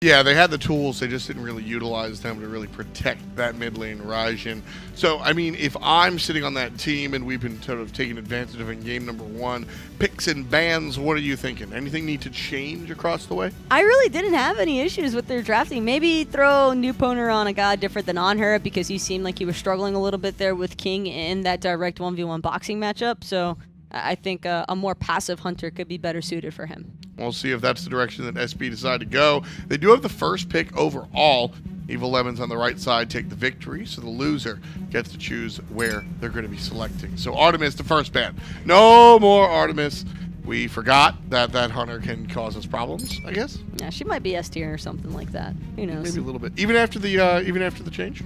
Yeah, they had the tools, they just didn't really utilize them to really protect that mid lane Raijin. So, I mean, if I'm sitting on that team and we've been sort of taking advantage of in game number 1, picks and bans, what are you thinking? Anything need to change across the way? I really didn't have any issues with their drafting. Maybe throw new Poner on a god different than on her because he seemed like he was struggling a little bit there with King in that direct 1v1 boxing matchup. So I think a more passive hunter could be better suited for him. We'll see if that's the direction that SB decide to go. They do have the first pick overall. Evil Lemons on the right side take the victory, so the loser gets to choose where they're going to be selecting. So Artemis, the first ban. No more Artemis. We forgot that that hunter can cause us problems, I guess. Yeah, she might be S tier or something like that. Who knows? Maybe a little bit. Even after the change?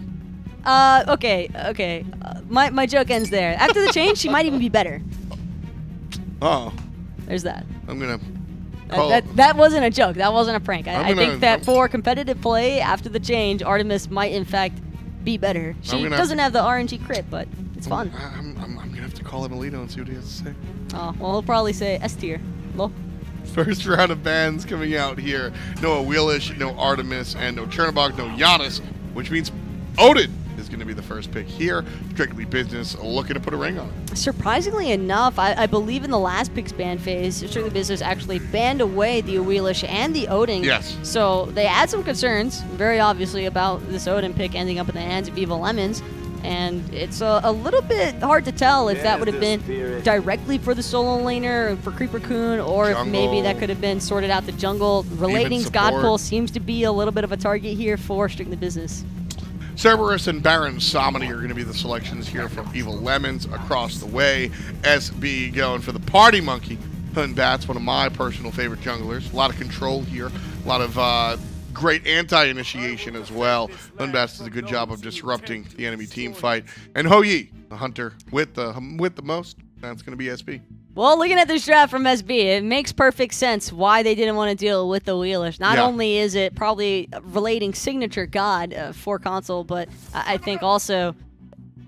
Okay. My joke ends there. After the change, she might even be better. Oh. There's that. I'm going to... That wasn't a joke. That wasn't a prank. I think that for competitive play after the change, Artemis might in fact be better. She doesn't have the RNG crit, but it's fun. I'm going to have to call Emilito and see what he has to say. Oh, well, he'll probably say S tier. Lol. First round of bans coming out here. No Wheelish, no Artemis, and no Chernobog, no Giannis, which means Odin is going to be the first pick here. Strictly Business looking to put a ring on it. Surprisingly enough, I believe in the last picks ban phase, Strictly Business actually banned away the Wheelish and the Odin. Yes. So they had some concerns, very obviously, about this Odin pick ending up in the hands of Evil Lemons. And it's a little bit hard to tell if that would have been directly for the solo laner, for Kreeperkun, or if maybe that could have been sorted out the jungle. Relating's God Pull seems to be a little bit of a target here for Strictly Business. Cerberus and Baron Samedi are going to be the selections here from Evil Lemons across the way. SB going for the Party Monkey. Batz, one of my personal favorite junglers. A lot of control here. A lot of great anti-initiation as well. Batz does a good job of disrupting the enemy team fight. And Yi, the hunter with the most. That's going to be SB. Well, looking at this draft from SB, it makes perfect sense why they didn't want to deal with the Wheelish. Not only is it probably relating signature god for console, but I think also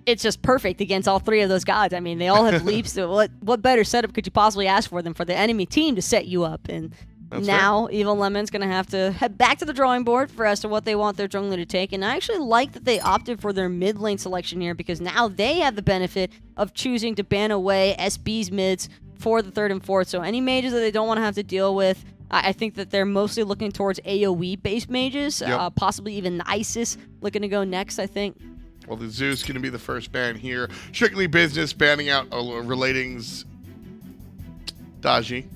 it's just perfect against all three of those gods. I mean, they all have leaps. So what better setup could you possibly ask for them for the enemy team to set you up? And now Evil Lemon's going to have to head back to the drawing board for as to what they want their jungler to take. And I actually like that they opted for their mid lane selection here because now they have the benefit of choosing to ban away SB's mids for the 3rd and 4th. So any mages that they don't want to have to deal with, I think that they're mostly looking towards AoE-based mages, possibly even Isis looking to go next, I think. Well, the Zeus going to be the first ban here. Strictly Business banning out Relating's Daji.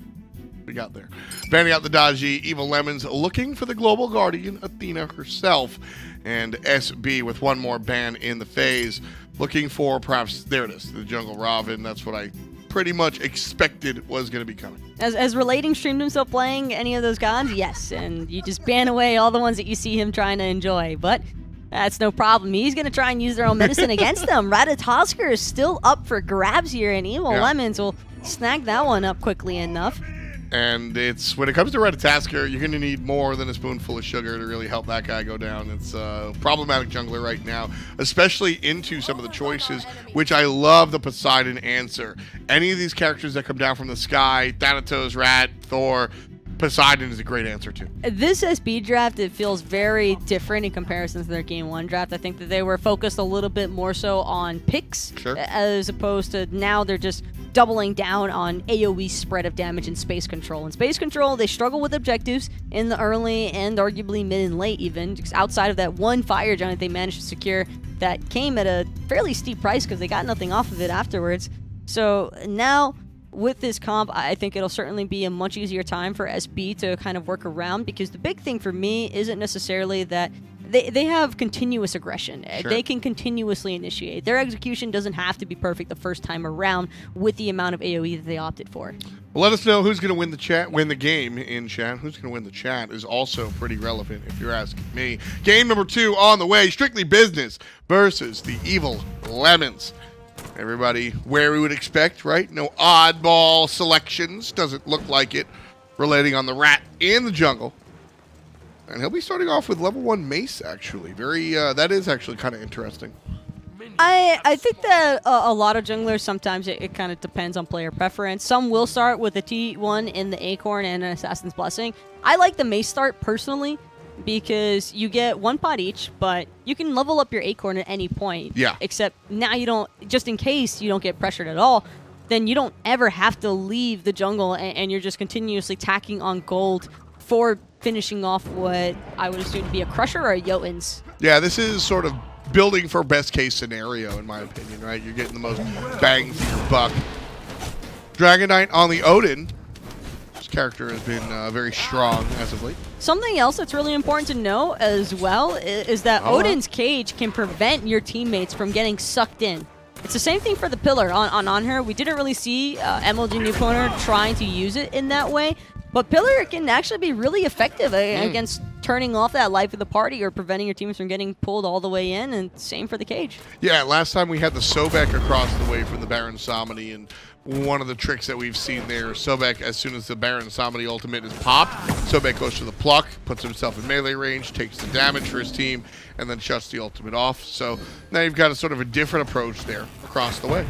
We got there. Banning out the Daji. Evil Lemons looking for the Global Guardian, Athena herself. And SB with one more ban in the phase. Looking for perhaps, there it is, the Jungle Robin. That's what I pretty much expected was going to be coming. As Relating streamed himself playing any of those gods, yes. And you just ban away all the ones that you see him trying to enjoy. But that's no problem. He's going to try and use their own medicine against them. Ratatoskr is still up for grabs here, and Evil Lemons will snag that one up quickly enough. And it's when it comes to Ratatoskr, you're going to need more than a spoonful of sugar to really help that guy go down. It's a problematic jungler right now, especially into some of the choices, which I love the Poseidon answer. Any of these characters that come down from the sky, Thanatos, Rat, Thor, Poseidon is a great answer too. This SB draft, it feels very different in comparison to their Game 1 draft. I think that they were focused a little bit more so on picks, as opposed to now they're just doubling down on AoE spread of damage and space control. In space control, they struggle with objectives in the early and arguably mid and late even, just outside of that one fire giant they managed to secure that came at a fairly steep price because they got nothing off of it afterwards. So now with this comp, I think it'll certainly be a much easier time for SB to kind of work around, because the big thing for me isn't necessarily that they have continuous aggression. They can continuously initiate. Their execution doesn't have to be perfect the first time around with the amount of AoE that they opted for. Well, let us know who's going to win the game in chat. Who's going to win the chat is also pretty relevant if you're asking me. Game number 2 on the way. Strictly Business versus the Evil Lemons. Everybody where we would expect, right? No oddball selections. Doesn't look like it. Relating on the Rat in the jungle. And he'll be starting off with level 1 Mace, actually. Very, that is actually kind of interesting. I think that a lot of junglers, sometimes it kind of depends on player preference. Some will start with a T1 in the Acorn and an Assassin's Blessing. I like the Mace start personally, because you get 1 pot each, but you can level up your acorn at any point. Yeah. Except now you don't, just in case you don't get pressured at all, then you don't ever have to leave the jungle, and you're just continuously tacking on gold for finishing off what I would assume to be a Crusher or a Jotuns. Yeah, this is sort of building for best case scenario, in my opinion, right? You're getting the most bang for your buck. Dragon Knight on the Odin. This character has been very strong as of late. Something else that's really important to know as well is that Odin's cage can prevent your teammates from getting sucked in. It's the same thing for the pillar on her. We didn't really see MLG Newponer trying to use it in that way, but pillar can actually be really effective against turning off that life of the party or preventing your teammates from getting pulled all the way in, and same for the cage. Yeah, last time we had the Sobek across the way from the Baron Samedi, and one of the tricks that we've seen there, Sobek, as soon as the Baron Samedi ultimate is popped, Sobek goes to the pluck, puts himself in melee range, takes the damage for his team, and then shuts the ultimate off. So now you've got a sort of a different approach there across the way.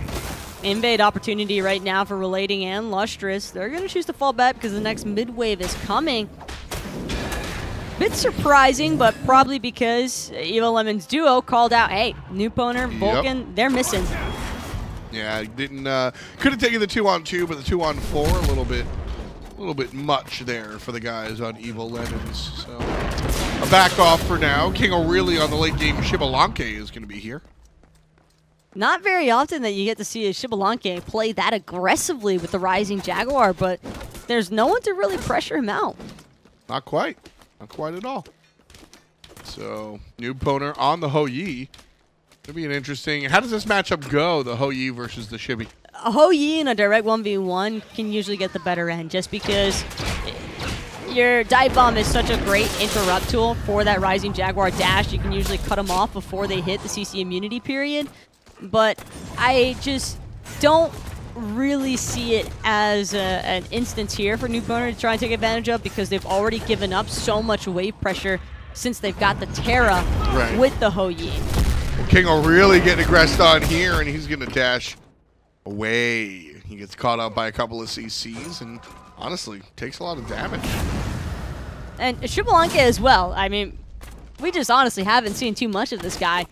Invade opportunity right now for Relating and LusTrouZ. They're going to choose to fall back because the next mid wave is coming. Bit surprising, but probably because Evil Lemon's duo called out, hey, Newponer, Vulcan, they're missing. Yeah, didn't could have taken the 2-on-2, but the 2-on-4 a little bit much there for the guys on Evil Lemons. So a back off for now. King O'Reilly on the late game. Xbalanque is going to be here. Not very often that you get to see a Xbalanque play that aggressively with the Rising Jaguar, but there's no one to really pressure him out. Not quite. Not quite at all. So, Newponer on the Hou-Yi. It'll be an interesting... How does this matchup go, the Hou-Yi versus the Shibi? A Hou-Yi in a direct 1v1 can usually get the better end, just because your dive bomb is such a great interrupt tool for that Rising Jaguar dash. You can usually cut them off before they hit the CC immunity period. But I just don't really see it as an instance here for Newponer to try and take advantage of, because they've already given up so much wave pressure since they've got the Terra with the Hou-Yi. Well, King O'Reilly getting aggressed on here, and he's going to dash away. He gets caught up by a couple of CCs, and honestly, takes a lot of damage. And Xbalanque as well. I mean, we just honestly haven't seen too much of this guy.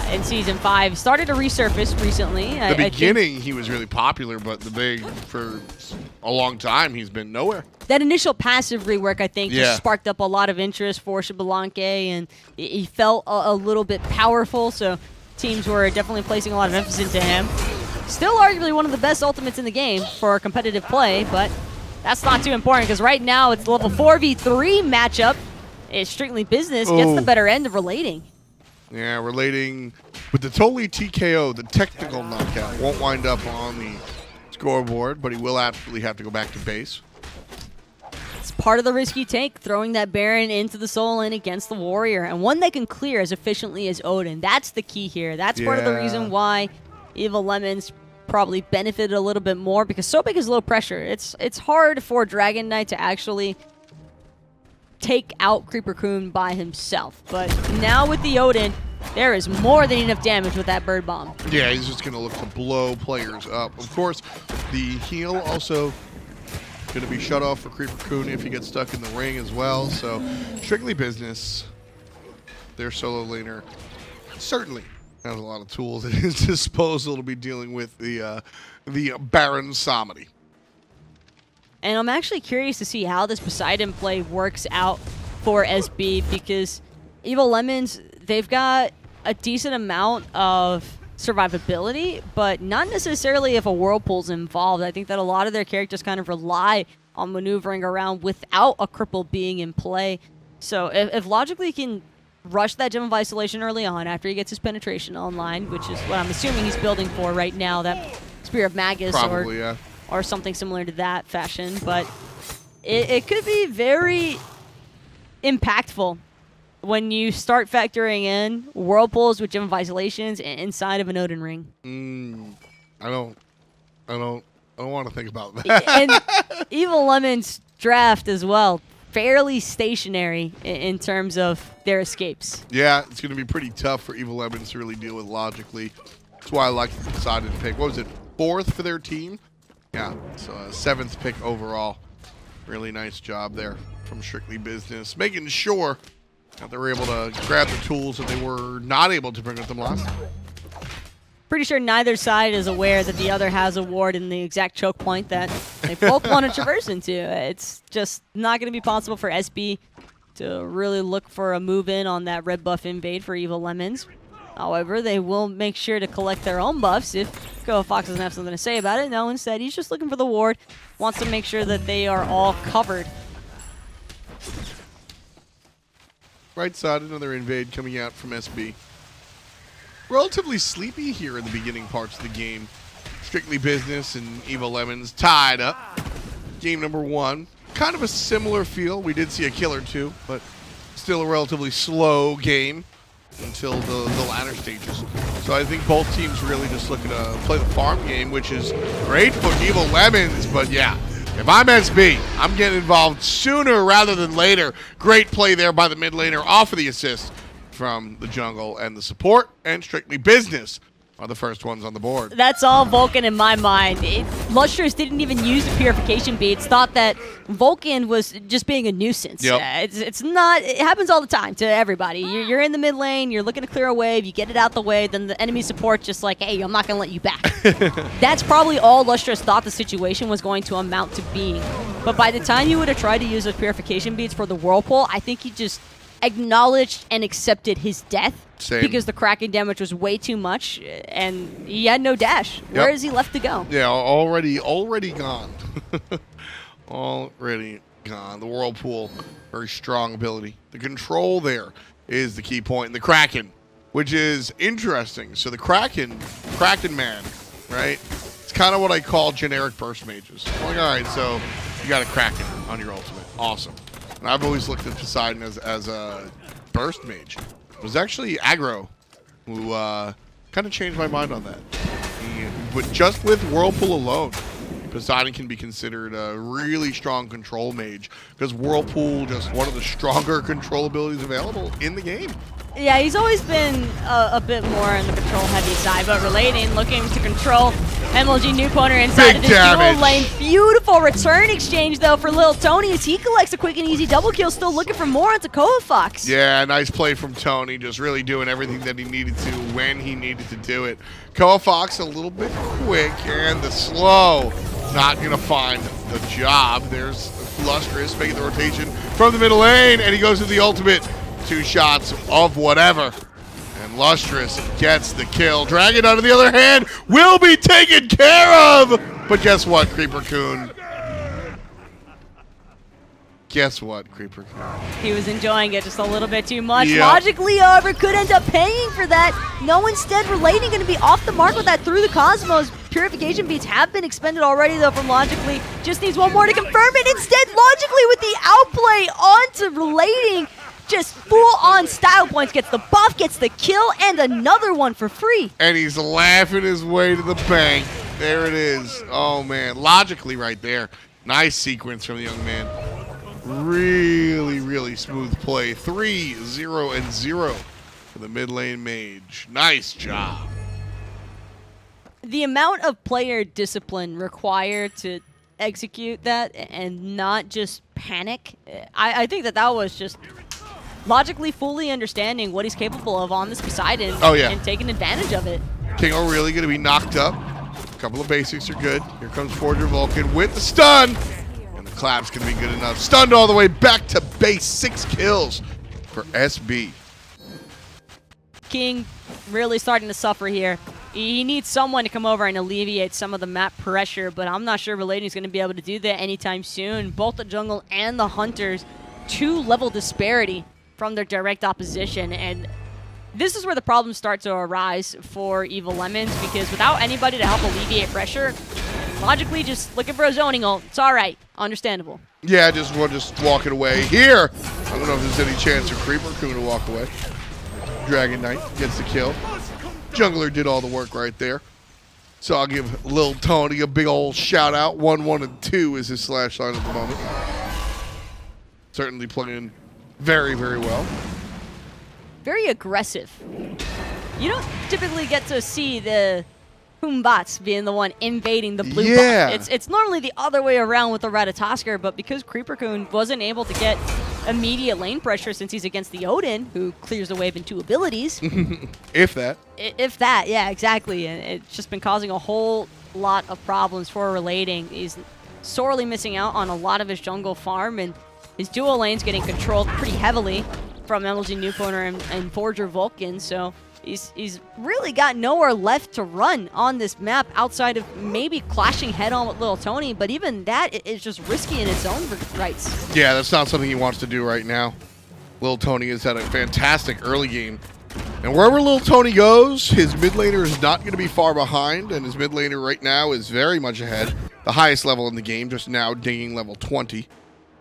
In Season 5. Started to resurface recently. The beginning, he was really popular, but for a long time, he's been nowhere. That initial passive rework, I think, just sparked up a lot of interest for Xbalanque, and he felt a little bit powerful, so teams were definitely placing a lot of emphasis into him. Still arguably one of the best ultimates in the game for competitive play, but that's not too important, because right now it's the level 4v3 matchup. It's Strictly Business gets the better end of Relating. Yeah, Relating with the totally TKO, the technical knockout. Won't wind up on the scoreboard, but he will absolutely have to go back to base. It's part of the risky take, throwing that Baron into the Soul Lane against the Warrior, and one they can clear as efficiently as Odin. That's the key here. That's part of the reason why Evil Lemons probably benefited a little bit more, because Sobek is low pressure. It's hard for Dragon Knight to actually take out Kreeperkun by himself. But now with the Odin, there is more than enough damage with that bird bomb. Yeah, he's just going to look to blow players up. Of course, the heal also going to be shut off for Kreeperkun if he gets stuck in the ring as well. So, Strictly Business, their solo laner, certainly has a lot of tools at his disposal to be dealing with the Baron Samedi. And I'm actually curious to see how this Poseidon play works out for SB, because Evil Lemons, they've got a decent amount of survivability, but not necessarily if a Whirlpool's involved. I think that a lot of their characters kind of rely on maneuvering around without a cripple being in play. So if logically he can rush that Gem of Isolation early on after he gets his penetration online, which is what I'm assuming he's building for right now, that Spear of Magus or something similar to that fashion, but it could be very impactful when you start factoring in Whirlpools with Gem of Isolations inside of an Odin ring. I don't want to think about that. And Evil Lemon's draft as well, fairly stationary in terms of their escapes. Yeah, it's going to be pretty tough for Evil Lemons to really deal with logically. That's why I like the Poseidon pick. What was it, 4th for their team? Yeah, so 7th pick overall. Really nice job there from Strictly Business, making sure Now they were able to grab the tools that they were not able to bring with them last time. Pretty sure neither side is aware that the other has a ward in the exact choke point that they both want to traverse into. It's just not going to be possible for SB to really look for a move in on that red buff invade for Evil Lemons. However, they will make sure to collect their own buffs if cojafox doesn't have something to say about it. No, instead, he's just looking for the ward, wants to make sure that they are all covered. Right side, another invade coming out from SB. Relatively sleepy here in the beginning parts of the game. Strictly Business and Evil Lemons tied up. Game number 1. Kind of a similar feel. We did see a kill or two, but still a relatively slow game until the latter stages. So I think both teams really just looking to play the farm game, which is great for Evil Lemons, but yeah. If I'm SB, I'm getting involved sooner rather than later. Great play there by the mid laner off of the assist from the jungle, and the support and Strictly Business are the first ones on the board. That's all Vulcan in my mind. LusTrouZ didn't even use the purification beads, thought that Vulcan was just being a nuisance. Yep. It's not, it happens all the time to everybody. You're in the mid lane, you're looking to clear a wave, you get it out the way, then the enemy support just like, hey, I'm not going to let you back. That's probably all LusTrouZ thought the situation was going to amount to being. But by the time you would have tried to use those purification beads for the Whirlpool, I think he just acknowledged and accepted his death. Same. Because the Kraken damage was way too much, and he had no dash. Where is he left to go? Yeah, already gone. Already gone. The Whirlpool, very strong ability. The control there is the key point. And the Kraken, which is interesting. So the Kraken man, right? It's kind of what I call generic burst mages. I'm like, all right, so you got a Kraken on your ultimate. Awesome. And I've always looked at Poseidon as a burst mage. It was actually Aggro who kind of changed my mind on that. But just with Whirlpool alone, Poseidon can be considered a really strong control mage because Whirlpool just one of the stronger control abilities available in the game. Yeah, he's always been a bit more on the control-heavy side, but relating, looking to control MLG Newponer inside of his dual lane. Beautiful return exchange, though, for Lil Tony as he collects a quick and easy double kill, still looking for more onto cojafox. Yeah, nice play from Tony, just really doing everything that he needed to when he needed to do it. cojafox a little bit quick, and the slow not going to find the job. There's LusTrouZ making the rotation from the middle lane, and he goes to the ultimate. 2 shots of whatever. And LusTrouZ gets the kill. Dragon, on the other hand, will be taken care of. But guess what, Kreeperkun? Guess what, Kreeperkun? He was enjoying it just a little bit too much. Yep. Logically, however, could end up paying for that. No, instead, relating going to be off the mark with that through the cosmos. Purification beats have been expended already, though, from Logically. Just needs one more to confirm it. Instead, Logically with the outplay onto relating. Just full-on style points, gets the buff, gets the kill, and another one for free. And he's laughing his way to the bank. There it is. Oh, man. Logically right there. Nice sequence from the young man. Really, really smooth play. 3-0-0 for the mid lane mage. Nice job. The amount of player discipline required to execute that and not just panic, I think that was just Logically fully understanding what he's capable of on this Poseidon and taking advantage of it. Kingo really going to be knocked up. A couple of basics are good. Here comes Forger Vulcan with the stun. And the clap's going to be good enough. Stunned all the way back to base. 6 kills for SB. King really starting to suffer here. He needs someone to come over and alleviate some of the map pressure, but I'm not sure Relating is going to be able to do that anytime soon. Both the jungle and the hunters, 2-level disparity from their direct opposition, and this is where the problems start to arise for Evil Lemons, because without anybody to help alleviate pressure, Logically just looking for a zoning ult. It's all right, understandable. Yeah, we're just walking away here. I don't know if there's any chance for Kreeperkun to walk away. Dragon Knight gets the kill. Jungler did all the work right there. So I'll give Lil Tony a big old shout out. 1-1 and 2 is his slash line at the moment. Certainly playing very, very well. Very aggressive. You don't typically get to see the Batz being the one invading the blue buff. It's normally the other way around with the Ratatoskr, but because Kreeperkun wasn't able to get immediate lane pressure since he's against the Odin, who clears the wave in 2 abilities. If that. If that, yeah, exactly. And it's just been causing a whole lot of problems for Relating. He's sorely missing out on a lot of his jungle farm, and his dual lane's getting controlled pretty heavily from MLG Newponer and Forger Vulcan, so he's really got nowhere left to run on this map outside of maybe clashing head-on with Little Tony, but even that is just risky in its own rights. Yeah, that's not something he wants to do right now. Little Tony has had a fantastic early game. And wherever Little Tony goes, his mid laner is not going to be far behind, and his mid laner right now is very much ahead. The highest level in the game, just now dinging level 20.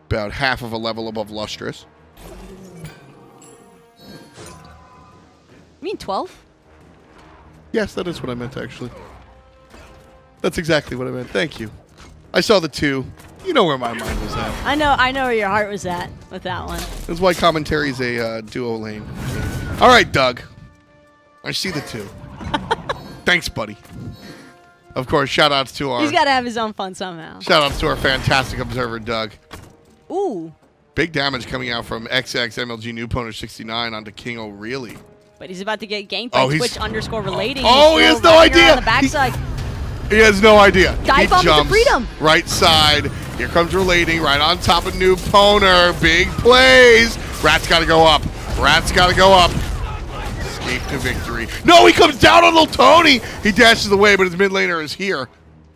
About half of a level above LusTrouZ. You mean 12? Yes, that is what I meant, actually. That's exactly what I meant. Thank you. I saw the 2. You know where my mind was at. I know where your heart was at with that one. That's why commentary is a duo lane. All right, Doug. I see the 2. Thanks, buddy. Of course, shout-outs to our... He's got to have his own fun somehow. Shout-outs to our fantastic observer, Doug. Ooh. Big damage coming out from XX MLG Newponer 69 onto King O'Reilly. But he's about to get ganked by Twitch_relating. Oh, he has no idea. On the backside. He has no idea. Dive bomb into freedom. Right side. Here comes Relating right on top of Newponer. Big plays. Rat's got to go up. Rat's got to go up. Escape to victory. No, he comes down on Little Tony. He dashes away, but his mid laner is here.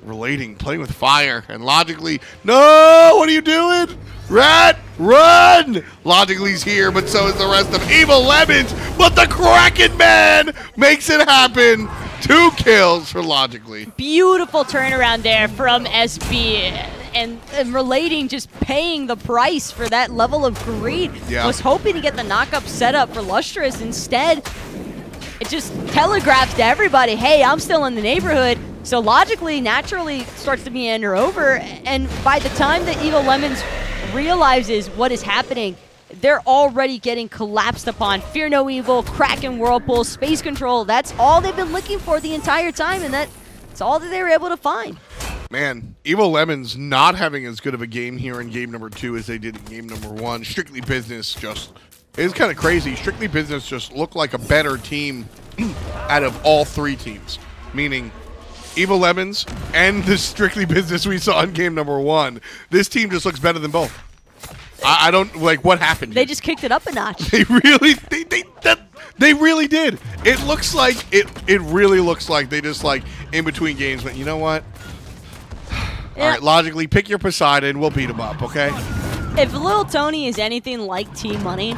Relating, playing with fire, and logically, no, what are you doing? Rat, run! Logically's here, but so is the rest of Evil Lemons, but the Kraken Man makes it happen. 2 kills for Logically. Beautiful turnaround there from SB, and Relating just paying the price for that level of greed. Yeah. Was hoping to get the knock-up set up for LusTrouZ. Instead, it just telegraphs to everybody, hey, I'm still in the neighborhood. So Logically, naturally starts to meander over, and by the time that Evil Lemons realizes what is happening, they're already getting collapsed upon. Fear no evil, Kraken Whirlpool, space control. That's all they've been looking for the entire time, and that's all that they were able to find. Man, Evil Lemons not having as good of a game here in game number 2 as they did in game number 1. Strictly Business just... It's kind of crazy. Strictly Business just looked like a better team out of all 3 teams. Meaning... Evil Lemons and the Strictly Business we saw in game number 1. This team just looks better than both. I don't like what happened. They just kicked it up a notch. They really they really did. It looks like it really looks like they just like in between games went, you know what? Yeah. All right, Logically pick your Poseidon, we'll beat them up, okay? If Little Tony is anything like Team Money,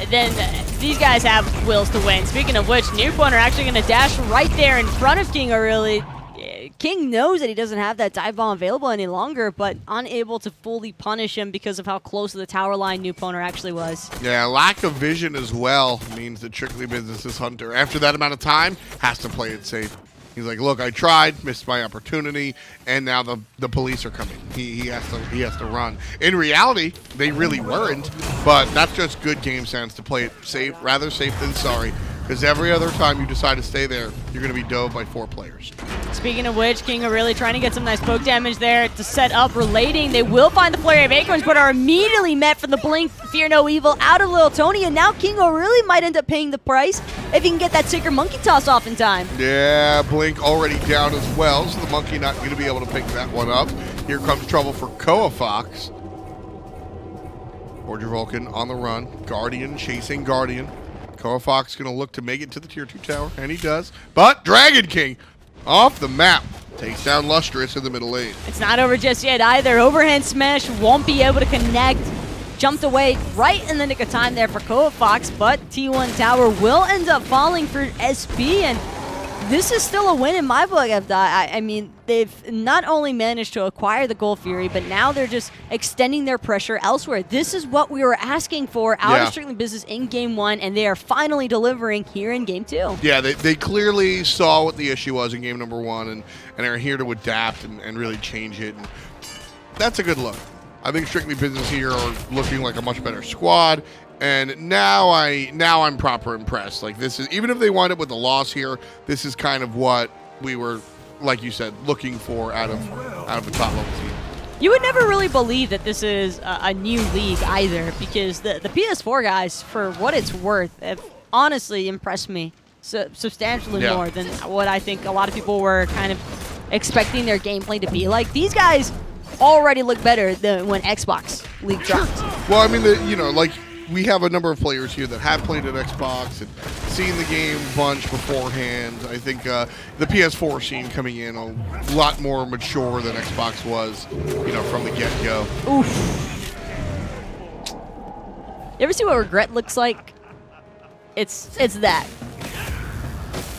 then these guys have wills to win. Speaking of which, Newponer actually going to dash right there in front of King O'Reilly. King knows that he doesn't have that dive bomb available any longer, but unable to fully punish him because of how close to the tower line Newponer actually was. Yeah, lack of vision as well means that Strictly Business's Hunter, after that amount of time, has to play it safe. He's like, look, I tried, missed my opportunity, and now the police are coming. He has to run. In reality, they really weren't, but that's just good game sense to play it safe, rather safe than sorry. Because every other time you decide to stay there, you're going to be dove by 4 players. Speaking of which, King are really trying to get some nice poke damage there to set up Relating. They will find the Flurry of Acorns, but are immediately met from the Blink, Fear No Evil, out of Little Tony, and now King O'Reilly might end up paying the price if he can get that Sicker Monkey Toss off in time. Yeah, Blink already down as well, so the Monkey not going to be able to pick that one up. Here comes trouble for cojafox. Forger Vulcan on the run. Guardian chasing Guardian. cojafox going to look to make it to the tier 2 tower, and he does. But Dragon King off the map takes down LusTrouZ in the middle lane. It's not over just yet either. Overhand smash won't be able to connect. Jumped away right in the nick of time there for cojafox, but T1 tower will end up falling for SB, and this is still a win in my book. I mean, they've not only managed to acquire the Gold Fury, but now they're just extending their pressure elsewhere. This is what we were asking for out of Strictly Business in Game 1, and they are finally delivering here in Game 2. Yeah, they clearly saw what the issue was in Game number 1 and are here to adapt and really change it. And that's a good look. I think Strictly Business here are looking like a much better squad. And now I'm proper impressed. Like, this is, even if they wind up with a loss here, this is kind of what we were, like you said, looking for out of the top level team. You would never really believe that this is a new league either, because the PS4 guys, for what it's worth, have honestly impressed me substantially more than what I think a lot of people were kind of expecting their gameplay to be like. These guys already look better than when Xbox League dropped. Well, I mean, you know, like, we have a number of players here that have played at Xbox and seen the game a bunch beforehand. I think the PS4 scene coming in a lot more mature than Xbox was, you know, from the get-go. Oof. You ever see what regret looks like? It's that.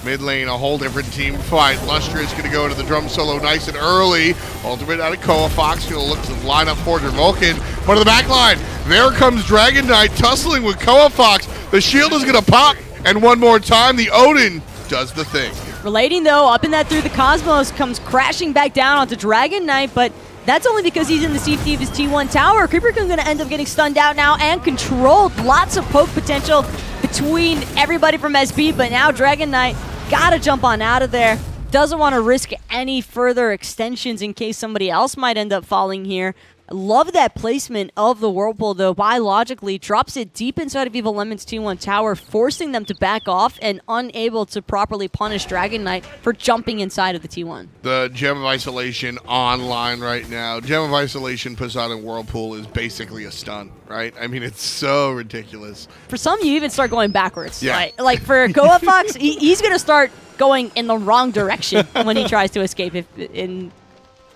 Mid lane, a whole different team fight. LusTrouZ going to go to the drum solo nice and early. Ultimate out of cojafox. Going to look to line up for Vulcan. But to the back line, there comes Dragon Knight tussling with cojafox. The shield is going to pop. And one more time, the Odin does the thing. Relating, though, up in that through the Cosmos, comes crashing back down onto Dragon Knight, but that's only because he's in the safety of his T1 tower. Kreeperkun going to end up getting stunned out now and controlled. Lots of poke potential between everybody from SB, but now Dragon Knight got to jump on out of there. Doesn't want to risk any further extensions in case somebody else might end up falling here. Love that placement of the Whirlpool, though. Biologically, drops it deep inside of Evil Lemon's T1 tower, forcing them to back off and unable to properly punish Dragon Knight for jumping inside of the T1. The Gem of Isolation online right now. Gem of Isolation, Poseidon Whirlpool is basically a stun, right? I mean, it's so ridiculous. For some, you even start going backwards. Yeah. Like for cojafox, he's going to start going in the wrong direction when he tries to escape.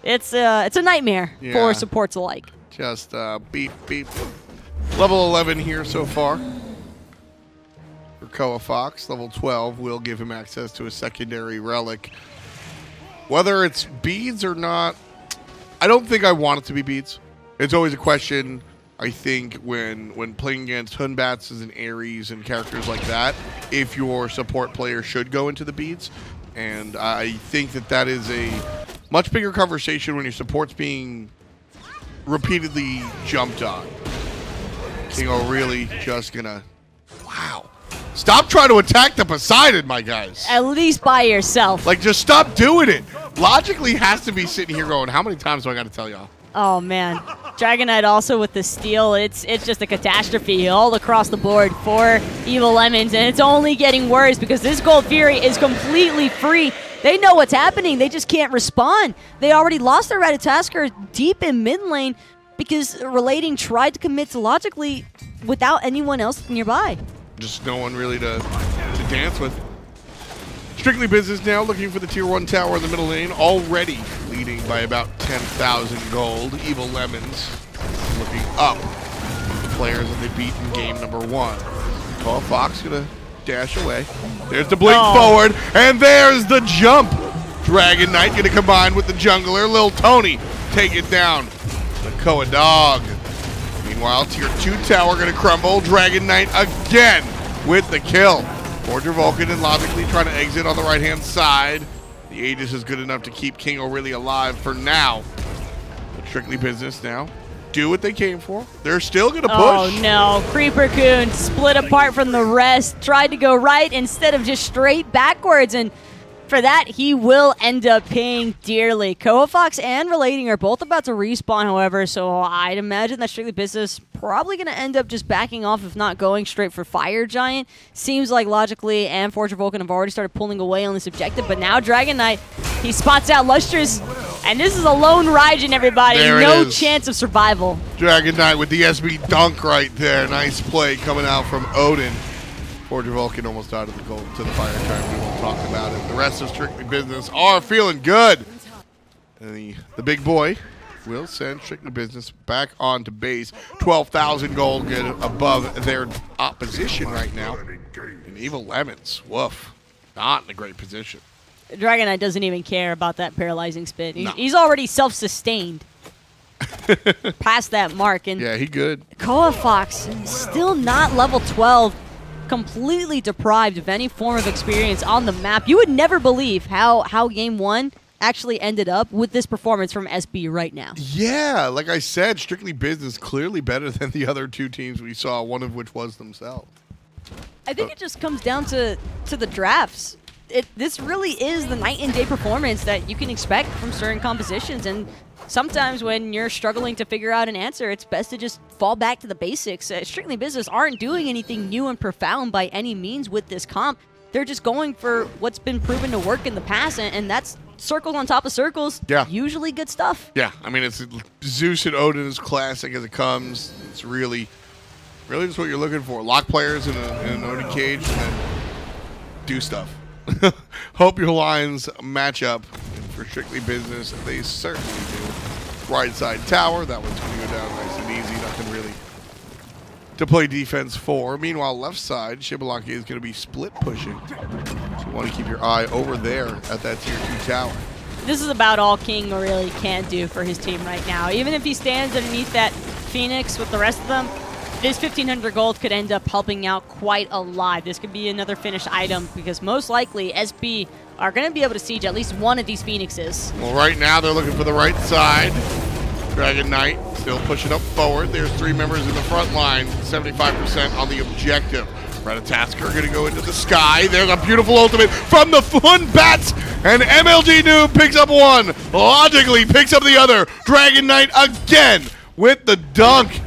It's a nightmare for supports alike. Just beep, beep. Level 11 here so far for cojafox. Level 12 will give him access to a secondary relic. Whether it's beads or not, I don't think I want it to be beads. It's always a question, I think, when playing against Batz and Ares and characters like that, if your support player should go into the beads. And I think that is a much bigger conversation when your support's being repeatedly jumped on. Kingo really just gonna... Wow. Stop trying to attack the Poseidon, my guys. At least by yourself. Like, just stop doing it. Logically has to be sitting here going, how many times do I got to tell y'all? Oh, man. Dragon Knight also with the steal. It's just a catastrophe all across the board for Evil Lemons, and it's only getting worse because this Gold Fury is completely free. They know what's happening. They just can't respond. They already lost their Ratatoskr deep in mid lane because Relating tried to commit to logically without anyone else nearby. Just no one really to dance with. Strictly Business now looking for the tier 1 tower in the middle lane, already leading by about 10,000 gold. Evil Lemons looking up the players that they beat in game number 1. cojafox gonna dash away. There's the blink forward, and there's the jump. Dragon Knight gonna combine with the jungler. Lil Tony take it down. The Koa Dog. Meanwhile, tier 2 tower gonna crumble. Dragon Knight again with the kill. Vulcan and logically trying to exit on the right-hand side. The Aegis is good enough to keep Kingo really alive for now. But Strictly Business now do what they came for. They're still going to push. Oh, no. Kreeperkun split apart from the rest. Tried to go right instead of just straight backwards. And for that, he will end up paying dearly. cojafox and Relating are both about to respawn, however, so I'd imagine that Strictly Business probably going to end up just backing off, if not going straight for Fire Giant. Seems like logically and Vulcan have already started pulling away on this objective, but now Dragon Knight, he spots out LusTrouZ, and this is a lone Raijin, everybody. No chance of survival. Dragon Knight with the SB dunk right there. Nice play coming out from Odin. Vulcan almost out of the gold to the Fire Giant. We won't talk about it. The rest of Strictly Business are feeling good. And the big boy will send Strictly Business back onto base. 12,000 gold, good above their opposition right now. And Evil Lemons, woof, not in a great position. Dragon Knight doesn't even care about that paralyzing spit. He's already self-sustained past that mark. And yeah, he good. cojafox still not level 12. Completely deprived of any form of experience on the map. You would never believe how game 1 actually ended up with this performance from SB right now. Yeah, like I said, Strictly Business clearly better than the other two teams we saw, one of which was themselves. I think it just comes down to the drafts. this really is the night and day performance that you can expect from certain compositions. And sometimes when you're struggling to figure out an answer, it's best to just fall back to the basics. Strictly Business aren't doing anything new and profound by any means with this comp. They're just going for what's been proven to work in the past, and that's circles on top of circles. Yeah. Usually good stuff. Yeah, I mean, it's Zeus and Odin as classic as it comes. It's really just what you're looking for. Lock players in an Odin cage and then do stuff. Hope your lines match up. And for Strictly Business, they certainly do. Right side tower, that one's going to go down nice and easy. Nothing really to play defense for. Meanwhile, left side, Xbalanque is going to be split pushing. So you want to keep your eye over there at that tier 2 tower. This is about all King really can do for his team right now. Even if he stands underneath that Phoenix with the rest of them, this 1,500 gold could end up helping out quite a lot. This could be another finished item because most likely SB are going to be able to siege at least one of these Phoenixes. Well, right now they're looking for the right side. Dragon Knight still pushing up forward. There's 3 members in the front line, 75% on the objective. Ratatoskr going to go into the sky. There's a beautiful ultimate from the fun Batz, and MLG Noob picks up one. Logically picks up the other. Dragon Knight again with the dunk.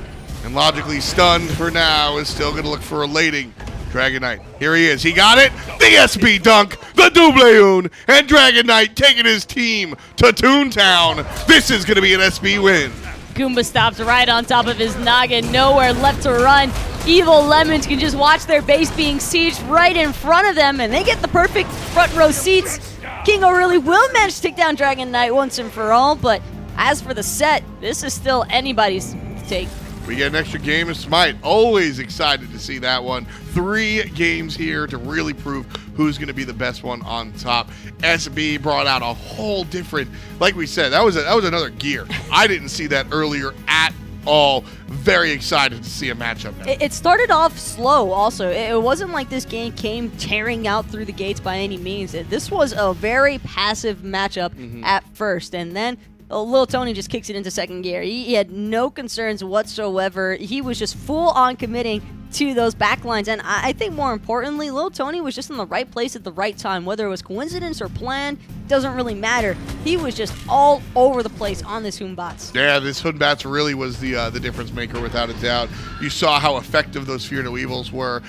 And logically stunned for now is still going to look for a lading. Dragon Knight, here he is. He got it. The SB dunk, the double-un, and Dragon Knight taking his team to Toontown. This is going to be an SB win. Goomba stops right on top of his noggin. Nowhere left to run. Evil Lemons can just watch their base being sieged right in front of them, and they get the perfect front row seats. King O'Reilly will manage to take down Dragon Knight once and for all, but as for the set, this is still anybody's take. We get an extra game of Smite. Always excited to see that one. 3 games here to really prove who's going to be the best one on top. SB brought out a whole different, like we said, that was another gear. I didn't see that earlier at all. Very excited to see a matchup now. It started off slow also. It wasn't like this game came tearing out through the gates by any means. This was a very passive matchup at first, and then Lil Tony just kicks it into second gear. He had no concerns whatsoever. He was just full on committing to those backlines. And I think more importantly, Lil Tony was just in the right place at the right time. Whether it was coincidence or planned, doesn't really matter. He was just all over the place on this Batz. Yeah, this Batz really was the difference maker without a doubt. You saw how effective those Fear No Evils were.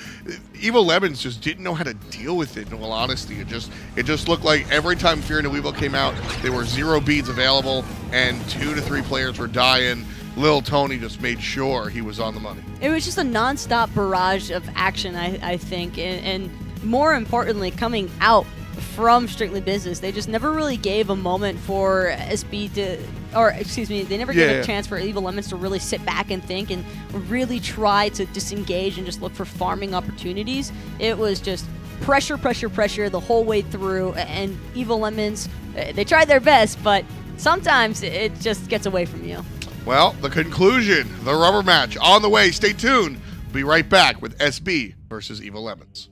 Evil Lemons just didn't know how to deal with it, in all honesty. It just looked like every time Fear No Evil came out, there were 0 beads available and 2 to 3 players were dying. Lil Tony just made sure he was on the money. It was just a non-stop barrage of action, I think, and more importantly, coming out from Strictly Business, they just never really gave a moment for SB to, or excuse me, they never gave a chance for Evil Lemons to really sit back and think and really try to disengage and just look for farming opportunities. It was just pressure, pressure, pressure the whole way through, and Evil Lemons, they tried their best, but sometimes it just gets away from you. Well, the conclusion, the rubber match on the way. Stay tuned. We'll be right back with SB versus Evil Lemons.